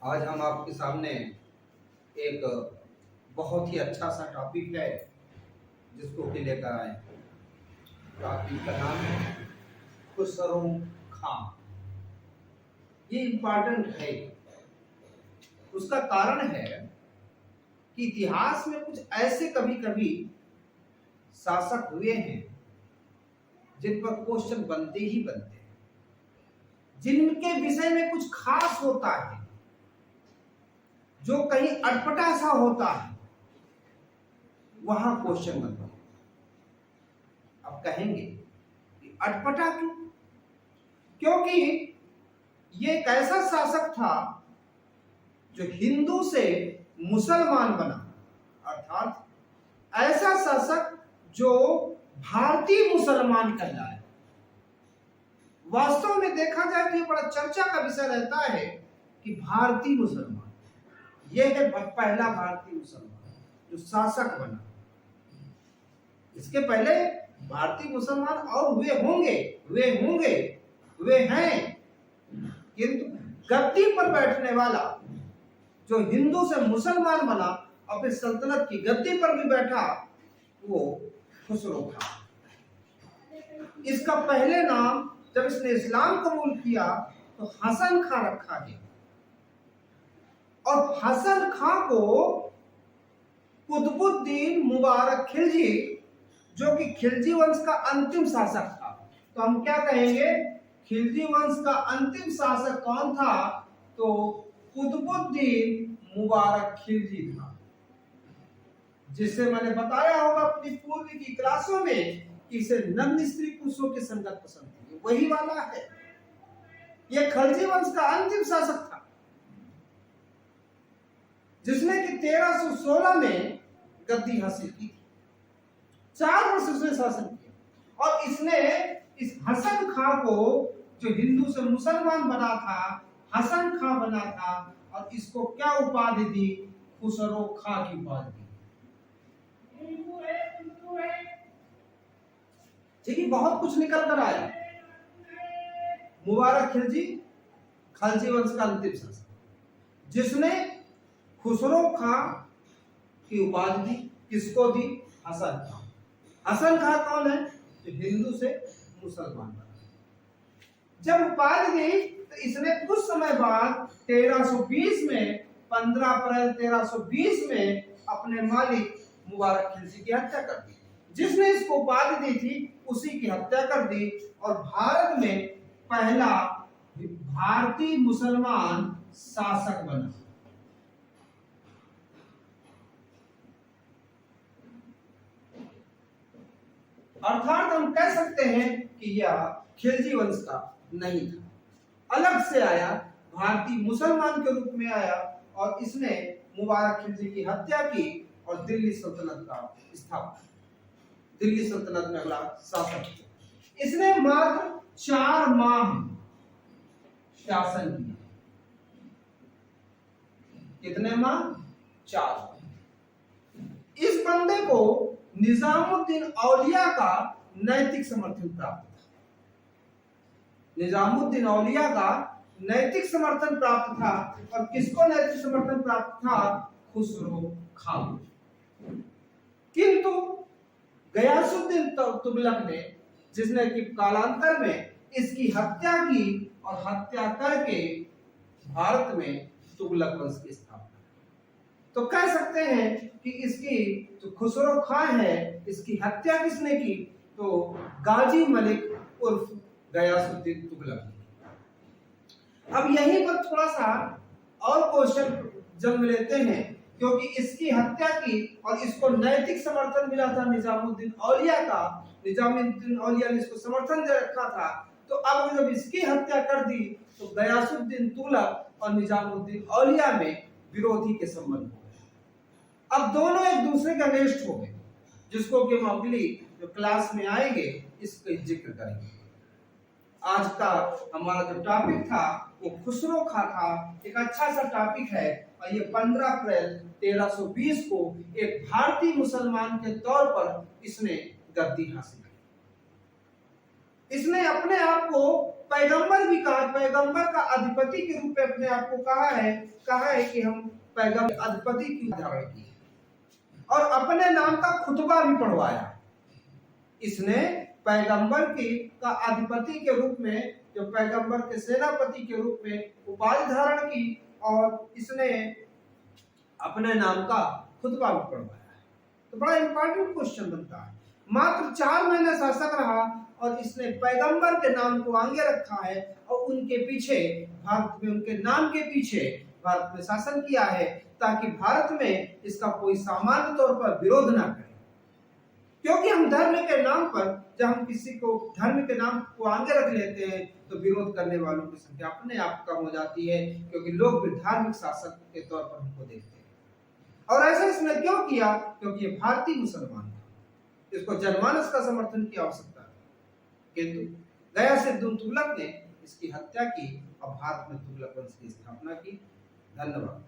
आज हम आपके सामने एक बहुत ही अच्छा सा टॉपिक है जिसको कि लेकर आए। टॉपिक का नाम है खुसरो खां। ये इम्पोर्टेंट है। उसका कारण है कि इतिहास में कुछ ऐसे कभी कभी शासक हुए हैं जिन पर क्वेश्चन बनते ही बनते हैं, जिनके विषय में कुछ खास होता है, जो कहीं अटपटा सा होता है, वहां क्वेश्चन बनता है। अब कहेंगे कि अटपटा क्यों? क्योंकि ये एक ऐसा शासक था जो हिंदू से मुसलमान बना, अर्थात ऐसा शासक जो भारतीय मुसलमान कहलाए। वास्तव में देखा जाए तो ये बड़ा चर्चा का विषय रहता है कि भारतीय मुसलमान, यह है पहला भारतीय मुसलमान जो शासक बना। इसके पहले भारतीय मुसलमान और हुए हैं, किंतु गद्दी पर बैठने वाला जो हिंदू से मुसलमान बना और फिर सल्तनत की गद्दी पर भी बैठा, वो खुसरो खां। इसका पहले नाम जब इसने इस्लाम कबूल किया तो हसन खां रखा गया, और हसन खां को कुतुबुद्दीन मुबारक खिलजी, जो कि खिलजी वंश का अंतिम शासक था, तो हम क्या कहेंगे, खिलजी वंश का अंतिम शासक कौन था? तो कुतुबुद्दीन मुबारक खिलजी था, जिसे मैंने बताया होगा अपनी पूर्व की क्लासों में कि इसे नग्न स्त्री पुरुषों की संगत पसंद थी, वही वाला है। यह खिलजी वंश का अंतिम शासक था, जिसने कि 1316 में गद्दी हासिल की थी। 4 वर्ष उसने शासन किया, और इसने इस हसन खां को, जो हिंदू से मुसलमान बना था, हसन खां बना था, और इसको क्या उपाधि दी? खुसरो खां की उपाधि दी। ठीक है, बहुत कुछ निकल कर आया। मुबारक खिलजी खिलजी वंश का अंतिम शासक, जिसने खुसरो खां की उपाधि दी। किसको दी? हसन खां। हसन खां कौन है? जो हिंदू से मुसलमान बना। जब उपाधि दी तो इसने कुछ समय बाद 1320 में 15 अप्रैल 1320 में अपने मालिक मुबारक खिलजी की हत्या कर दी। जिसने इसको उपाधि दी थी उसी की हत्या कर दी, और भारत में पहला भारतीय मुसलमान शासक बना। अर्थात हम कह सकते हैं कि यह खिलजी वंश का नहीं था, अलग से आया, भारतीय मुसलमान के रूप में आया, और इसने मुबारक खिलजी की हत्या की और दिल्ली सल्तनत का स्थापना, दिल्ली सल्तनत में अगला शासक। इसने मात्र 4 माह शासन किया। कितने माह? 4। इस बंदे को निजामुद्दीन औलिया का नैतिक समर्थन प्राप्त था। निजामुद्दीन औलिया का नैतिक समर्थन प्राप्त था, और किसको नैतिक समर्थन प्राप्त था? खुसरो खां। किंतु गयासुद्दीन तुगलक ने, जिसने कि कालांतर में इसकी हत्या की, और हत्या करके भारत में तुगलक वंश की स्थापना। तो कह सकते हैं कि इसकी जो खुसरो खां है, इसकी हत्या किसने की? तो गाजी मलिक उर्फ गयासुद्दीन तुगलक। अब यहीं पर थोड़ा सा और क्वेश्चन जन्म लेते हैं, क्योंकि इसकी हत्या की और इसको नैतिक समर्थन मिला था निजामुद्दीन औलिया का। निजामुद्दीन औलिया ने इसको समर्थन दे रखा था, तो अब जब इसकी हत्या कर दी तो गयासुद्दीन तुगलक और निजामुद्दीन औलिया में विरोधी के संबंध हो गए। अब दोनों एक दूसरे के अगेंस्ट हो गए, जिसको कि हम अगली जो क्लास में आएंगे इसका जिक्र करेंगे। आज का हमारा जो टॉपिक था वो खुसरो खां था। एक अच्छा सा टॉपिक है, और ये 15 अप्रैल 1320 को एक भारतीय मुसलमान के तौर पर इसने गद्दी हासिल की। इसने अपने आप को पैगंबर भी कहा, पैगंबर का अधिपति के रूप में अपने आप को कहा है कि हम पैगंबर अधिपति की धारण की और अपने नाम का खुतबा भी पढ़वाया। इसने पैगंबर की का अधिपति के रूप में, जो पैगंबर के सेनापति के रूप में उपाधि धारण की और इसने अपने नाम का खुतबा भी पढ़वाया। तो बड़ा इंपॉर्टेंट क्वेश्चन बनता है। मात्र 4 महीने शासक रहा और इसने पैगंबर के नाम को आगे रखा है और उनके पीछे, भारत में उनके नाम के पीछे भारत में शासन किया है, ताकि भारत में इसका कोई सामान्य तौर पर विरोध ना करे। क्योंकि हम धर्म के नाम पर, जब हम किसी को धर्म के नाम को आगे रख लेते हैं तो विरोध करने वालों की संख्या अपने आप कम हो जाती है, क्योंकि लोग भी धार्मिक शासक के तौर पर हमको देखते हैं। और ऐसा इसने क्यों किया? क्योंकि ये भारतीय मुसलमान था, इसको जनमानस का समर्थन की आवश्यकता है। किंतु गयासुद्दीन तुगलक ने इसकी हत्या की और भारत में तुगलक वंश की स्थापना की। धन्यवाद।